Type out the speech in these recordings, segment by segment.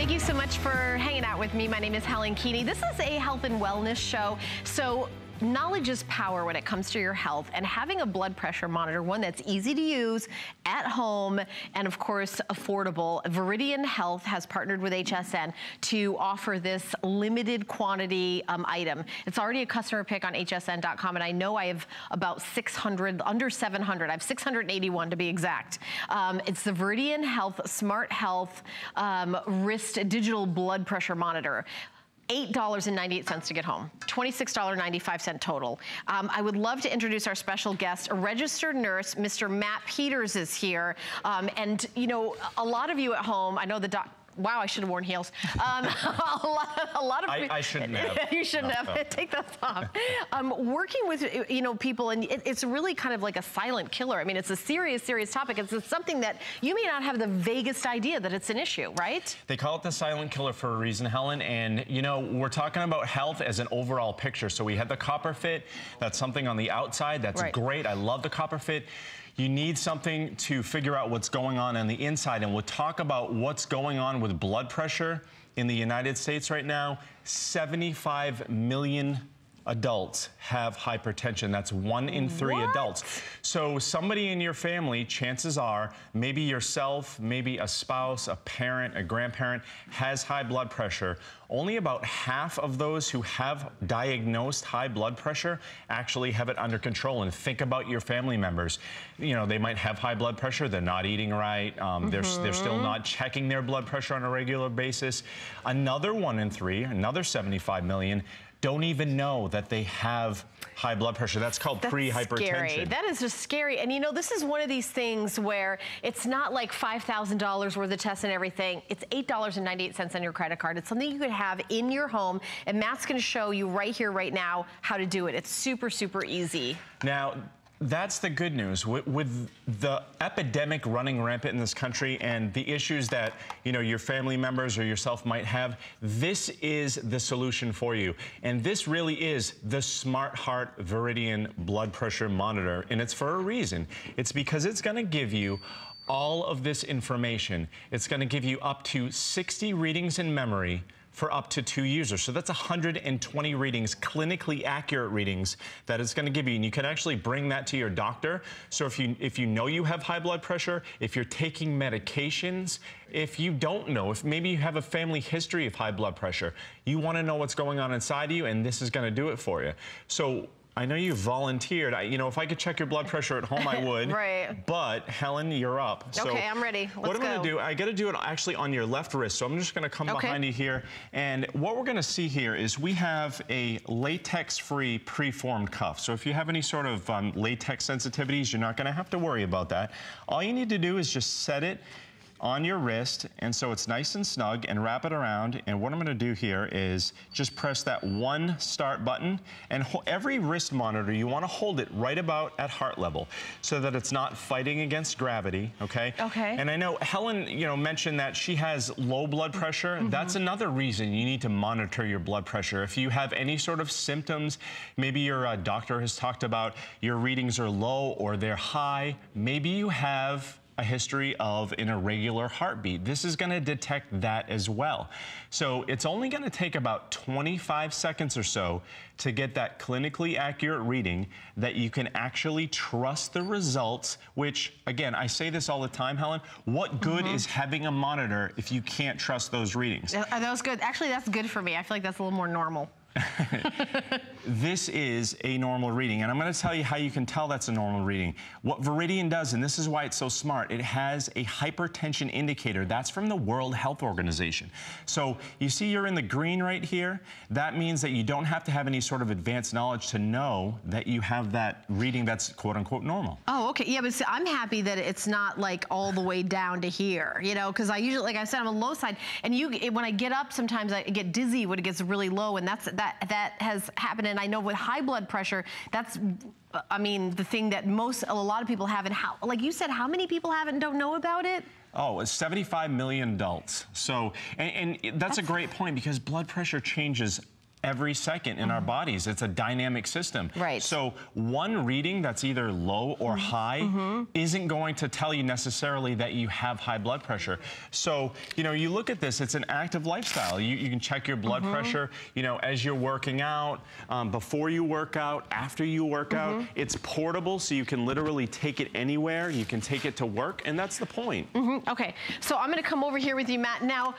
Thank you so much for hanging out with me. My name is Helen Keeney. This is a health and wellness show. So knowledge is power when it comes to your health, and having a blood pressure monitor, one that's easy to use at home and of course affordable. Veridian Health has partnered with HSN to offer this limited quantity item. It's already a customer pick on hsn.com, and I know I have about 600, under 700. I have 681 to be exact. It's the Veridian Health SmartHeart wrist digital blood pressure monitor. $8.98 to get home, $26.95 total. I would love to introduce our special guest, a registered nurse, Mr. Matt Peters is here. And you know, a lot of you at home, I know the doc, wow, I should have worn heels. A lot of I shouldn't have. You shouldn't have. Take those off. Working with, you know, people, and it's really kind of like a silent killer. I mean, it's a serious, serious topic. It's something that you may not have the vaguest idea that it's an issue, right? They call it the silent killer for a reason, Helen. And, you know, we're talking about health as an overall picture. So we had the copper fit. That's something on the outside. That's great. I love the copper fit. You need something to figure out what's going on the inside, and we'll talk about what's going on with blood pressure in the United States right now. 75 million adults have hypertension. That's 1 in 3 adults. So somebody in your family, chances are, maybe yourself, maybe a spouse, a parent, a grandparent, has high blood pressure. Only about half of those who have diagnosed high blood pressure actually have it under control. And think about your family members. You know, they might have high blood pressure, they're not eating right, they're still not checking their blood pressure on a regular basis. Another 1 in 3, another 75 million, don't even know that they have high blood pressure. That's called pre-hypertension. Scary. That is just scary. And you know, this is one of these things where it's not like $5,000 worth of tests and everything. It's $8.98 on your credit card. It's something you could have in your home, and Matt's gonna show you right here, right now, how to do it. It's super, super easy. Now, that's the good news. With the epidemic running rampant in this country and the issues that, you know, your family members or yourself might have, this is the solution for you. And this really is the SmartHeart Veridian blood pressure monitor. And it's for a reason. It's because it's going to give you all of this information. It's going to give you up to 60 readings in memory for up to 2 users. So that's 120 readings, clinically accurate readings that it's gonna give you. And you can actually bring that to your doctor. So if you know you have high blood pressure, if you're taking medications, if you don't know, if maybe you have a family history of high blood pressure, you wanna know what's going on inside you, and this is gonna do it for you. So I know you volunteered. You know, if I could check your blood pressure at home, I would. Right. But Helen, you're up. So okay, I'm ready. Let's what I'm going to do, I got to do it actually on your left wrist. So I'm just going to come behind you here. And what we're going to see here is we have a latex-free preformed cuff. So if you have any sort of latex sensitivities, you're not going to have to worry about that. All you need to do is just set it on your wrist, and so it's nice and snug, and wrap it around. And what I'm gonna do here is just press that one start button, and every wrist monitor, you wanna hold it right about at heart level so that it's not fighting against gravity, okay? Okay. And I know Helen, you know, mentioned that she has low blood pressure. That's another reason you need to monitor your blood pressure. If you have any sort of symptoms, maybe your doctor has talked about your readings are low or they're high, maybe you have a history of an irregular heartbeat. This is gonna detect that as well. So it's only gonna take about 25 seconds or so to get that clinically accurate reading that you can actually trust the results, which, again, I say this all the time, Helen, what good is having a monitor if you can't trust those readings? Are those good? Actually, that's good for me. I feel like that's a little more normal. This is a normal reading, and I'm going to tell you how you can tell that's a normal reading. What Veridian does, and this is why it's so smart, it has a hypertension indicator. That's from the World Health Organization. So you see you're in the green right here. That means that you don't have to have any sort of advanced knowledge to know that you have that reading that's quote-unquote normal. Oh, okay. Yeah, but see, I'm happy that it's not like all the way down to here, you know, because I usually, like I said, I'm on the low side, and when I get up, sometimes I get dizzy when it gets really low, and that has happened. And I know with high blood pressure, that's, I mean, the thing that a lot of people have. And how, like you said, how many people have it and don't know about it? Oh, it's 75 million adults. So, and that's a great point, because blood pressure changes every second in our bodies. It's a dynamic system. Right. So one reading that's either low or high isn't going to tell you necessarily that you have high blood pressure. So, you know, you look at this, it's an active lifestyle. You can check your blood pressure, you know, as you're working out, before you work out, after you work out. It's portable, so you can literally take it anywhere. You can take it to work, and that's the point. Okay, so I'm gonna come over here with you, Matt. Now,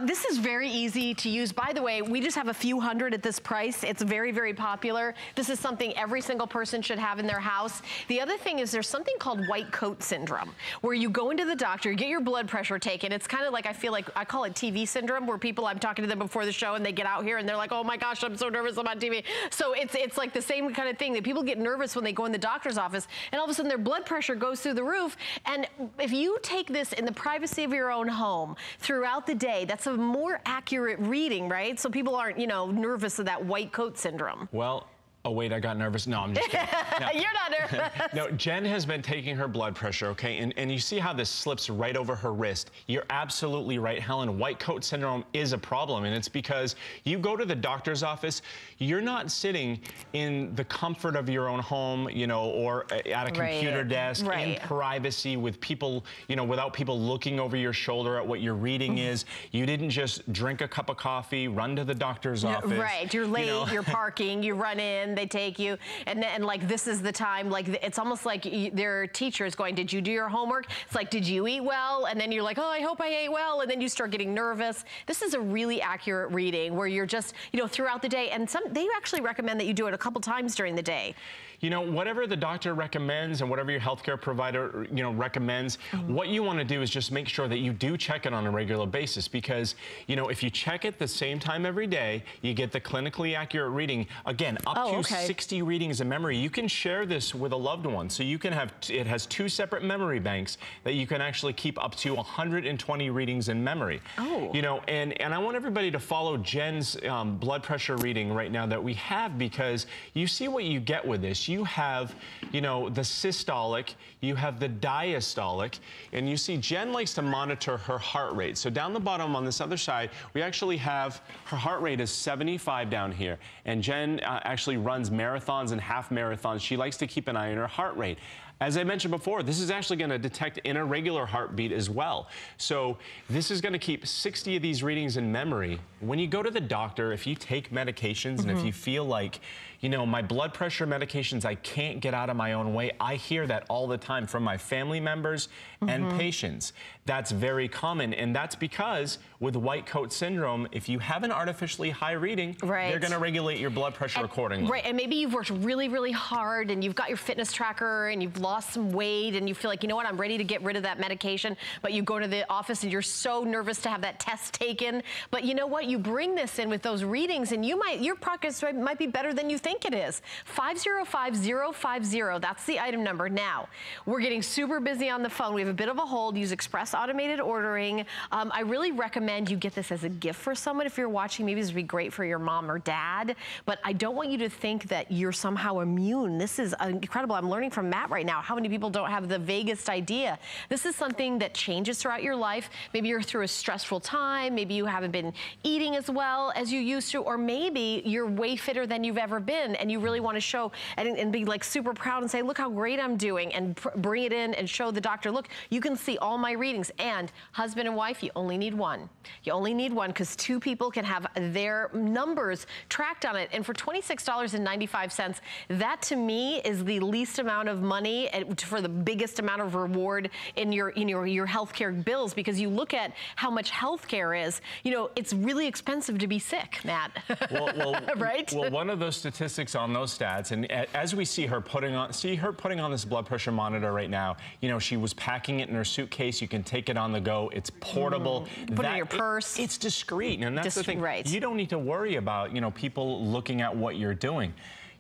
this is very easy to use. By the way, we just have a few hundred at this price. It's very, very popular. This is something every single person should have in their house. The other thing is there's something called white coat syndrome, where you go into the doctor, you get your blood pressure taken. It's kind of like, I feel like, I call it TV syndrome, where people, I'm talking to them before the show and they get out here and they're like, oh my gosh, I'm so nervous, I'm on TV. So it's like the same kind of thing, that people get nervous when they go in the doctor's office and all of a sudden their blood pressure goes through the roof. And if you take this in the privacy of your own home throughout the day, that's a more accurate reading, right? So people aren't, you know, nervous of that white coat syndrome. Well, oh wait, I got nervous. No, I'm just kidding. No. You're not nervous. No, Jen has been taking her blood pressure, okay? And you see how this slips right over her wrist. You're absolutely right, Helen. White coat syndrome is a problem, and it's because you go to the doctor's office, you're not sitting in the comfort of your own home, you know, or at a computer desk, in privacy with people, you know, without people looking over your shoulder at what your reading is. You didn't just drink a cup of coffee, run to the doctor's office. Right, you're late, you know. You're parking, you run in, they take you, and like this is the time, like it's almost like their teacher's going, did you do your homework? It's like, did you eat well? And then you're like, oh, I hope I ate well, and then you start getting nervous. This is a really accurate reading where you're just, you know, throughout the day, and they actually recommend that you do it a couple times during the day. You know, whatever the doctor recommends and whatever your healthcare provider, you know, recommends, what you want to do is just make sure that you do check it on a regular basis, because, you know, if you check it the same time every day, you get the clinically accurate reading. Again, up to 60 readings of memory. You can share this with a loved one. So you can have, it has 2 separate memory banks that you can actually keep up to 120 readings in memory. You know, and I want everybody to follow Jen's blood pressure reading right now that we have, because you see what you get with this. You have, you know, the systolic, you have the diastolic, and you see Jen likes to monitor her heart rate. So down the bottom on this other side, we actually have her heart rate is 75 down here. And Jen actually runs marathons and half marathons. She likes to keep an eye on her heart rate. As I mentioned before, this is actually going to detect an irregular heartbeat as well. So this is going to keep 60 of these readings in memory. When you go to the doctor, if you take medications and if you feel like, you know, my blood pressure medications, I can't get out of my own way. I hear that all the time from my family members and patients. That's very common, and that's because with white coat syndrome, if you have an artificially high reading, they're going to regulate your blood pressure accordingly. Right, and maybe you've worked really, really hard and you've got your fitness tracker and you've lost some weight and you feel like, you know what, I'm ready to get rid of that medication, but you go to the office and you're so nervous to have that test taken. But you know what, you bring this in with those readings and your progress might be better than you think it is. 505050, that's the item number. Now, we're getting super busy on the phone. We have a bit of a hold. Use express automated ordering. I really recommend you get this as a gift for someone. If you're watching, maybe this would be great for your mom or dad, but I don't want you to think that you're somehow immune. This is incredible. I'm learning from Matt right now how many people don't have the vaguest idea. This is something that changes throughout your life. Maybe you're through a stressful time. Maybe you haven't been eating as well as you used to, or maybe you're way fitter than you've ever been and you really want to show and be like super proud and say, look how great I'm doing, and bring it in and show the doctor, look, you can see all my readings. And husband and wife, you only need one. You only need one, because 2 people can have their numbers tracked on it. And for $26.95, that to me is the least amount of money for the biggest amount of reward in your healthcare bills, because you look at how much healthcare is, you know, it's really expensive to be sick, Matt. Well, right? Well, one of those statistics on those stats, and as we see her putting on this blood pressure monitor right now, you know, she was packing it in her suitcase. You can take it on the go. It's portable. Put it in your purse. It's discreet, and that's the thing. Right. You don't need to worry about, you know, people looking at what you're doing.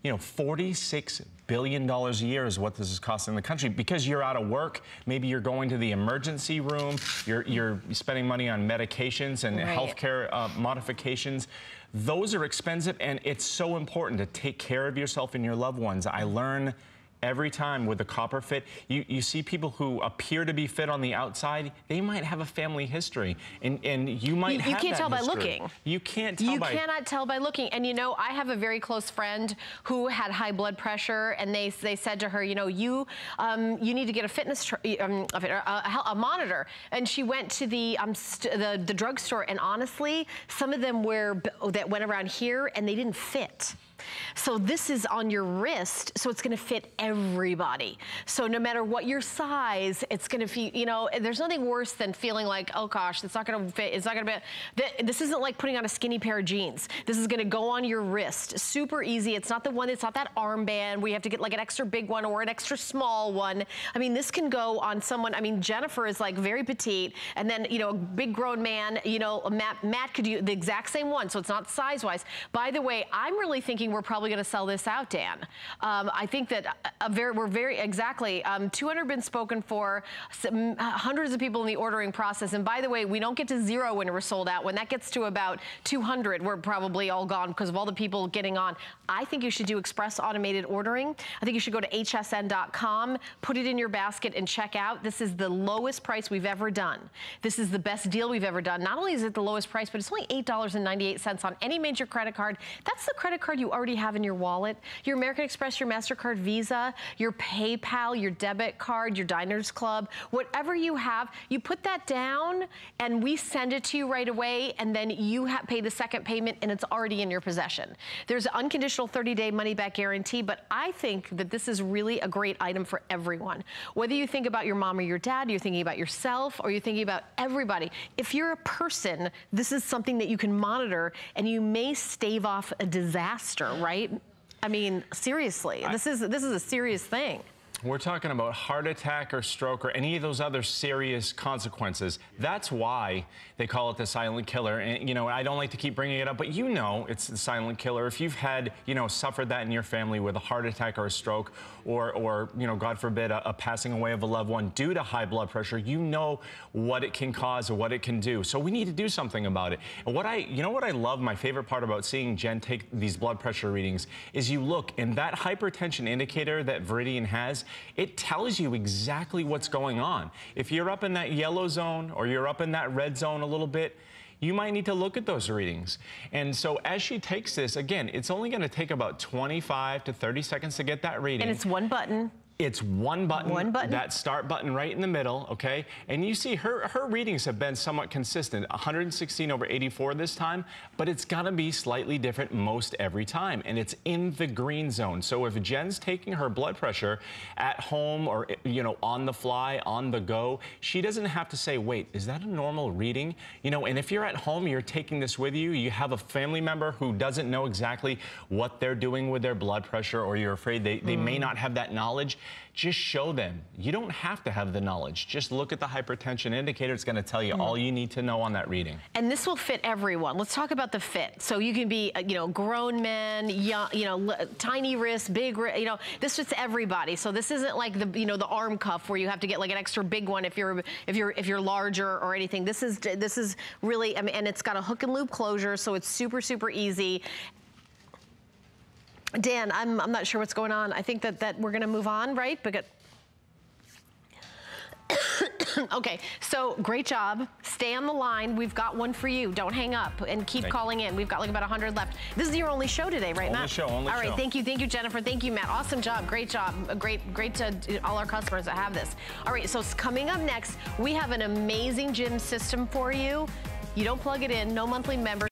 You know, $46 billion a year is what this is costing the country, because you're out of work. Maybe you're going to the emergency room. You're spending money on medications and healthcare modifications. Those are expensive, and it's so important to take care of yourself and your loved ones. I learn every time with the copper fit, you see people who appear to be fit on the outside, they might have a family history, and you might have that history. You can't tell by looking. You can't tell by... You cannot tell by looking. And you know, I have a very close friend who had high blood pressure, and they said to her, you know, you need to get a fitness a monitor. And she went to the drugstore, and honestly, some of them that went around here, and they didn't fit. So this is on your wrist, so it's gonna fit everybody. So no matter what your size, it's gonna feel, you know, there's nothing worse than feeling like, oh gosh, it's not gonna fit, it's not gonna be, this isn't like putting on a skinny pair of jeans. This is gonna go on your wrist, super easy. It's not the one, it's not that armband where you have to get like an extra big one or an extra small one. I mean, this can go on someone, I mean, Jennifer is like very petite, and then, you know, a big grown man, you know, Matt could do the exact same one, so it's not size-wise. By the way, I'm really thinking we're probably gonna sell this out, Dan. I think that we're very, exactly, 200 been spoken for, hundreds of people in the ordering process. And by the way, we don't get to 0 when we're sold out. When that gets to about 200, we're probably all gone because of all the people getting on. I think you should do express automated ordering. I think you should go to hsn.com, put it in your basket and check out. This is the lowest price we've ever done. This is the best deal we've ever done. Not only is it the lowest price, but it's only $8.98 on any major credit card. That's the credit card you already have in your wallet. Your American Express, your MasterCard, Visa, your PayPal, your debit card, your Diners Club, whatever you have, you put that down and we send it to you right away, and then you pay the second payment and it's already in your possession. There's an unconditional 30-day money-back guarantee, but I think that this is really a great item for everyone. Whether you think about your mom or your dad, you're thinking about yourself, or you're thinking about everybody. If you're a person, this is something that you can monitor and you may stave off a disaster, right? I mean, seriously, this is a serious thing. We're talking about heart attack or stroke or any of those other serious consequences. That's why they call it the silent killer. And, you know, I don't like to keep bringing it up, but you know it's the silent killer. If you've had, you know, suffered that in your family with a heart attack or a stroke or you know, God forbid, a passing away of a loved one due to high blood pressure, you know what it can cause or what it can do. So we need to do something about it. And you know what I love, my favorite part about seeing Jen take these blood pressure readings is you look, and that hypertension indicator that Veridian has, it tells you exactly what's going on. If you're up in that yellow zone or you're up in that red zone a little bit, you might need to look at those readings. And so as she takes this, again, it's only gonna take about 25 to 30 seconds to get that reading. And it's one button. It's one button, that start button right in the middle, okay? And you see her readings have been somewhat consistent, 116/84 this time, but it's gonna be slightly different most every time, and it's in the green zone. So if Jen's taking her blood pressure at home or, you know, on the fly, on the go, she doesn't have to say, wait, is that a normal reading? You know, and if you're at home, you're taking this with you, you have a family member who doesn't know exactly what they're doing with their blood pressure, or you're afraid they may not have that knowledge, just show them. You don't have to have the knowledge. Just look at the hypertension indicator. It's going to tell you all you need to know on that reading. And this will fit everyone. Let's talk about the fit. So you can be, you know, grown men, young, you know, tiny wrists, big wrist, you know, this fits everybody. So this isn't like the, you know, the arm cuff where you have to get like an extra big one if you're larger or anything. This is really, I mean, and it's got a hook and loop closure, so it's super, super easy. Dan, I'm not sure what's going on. I think that we're gonna move on, right? Because okay, so great job. Stay on the line. We've got one for you. Don't hang up and keep calling in. We've got like about 100 left. This is your only show today, right, Matt? Only show. All right, thank you, Jennifer. Thank you, Matt. Awesome job, great job. Great to all our customers that have this. All right, so coming up next, we have an amazing gym system for you. You don't plug it in, no monthly membership.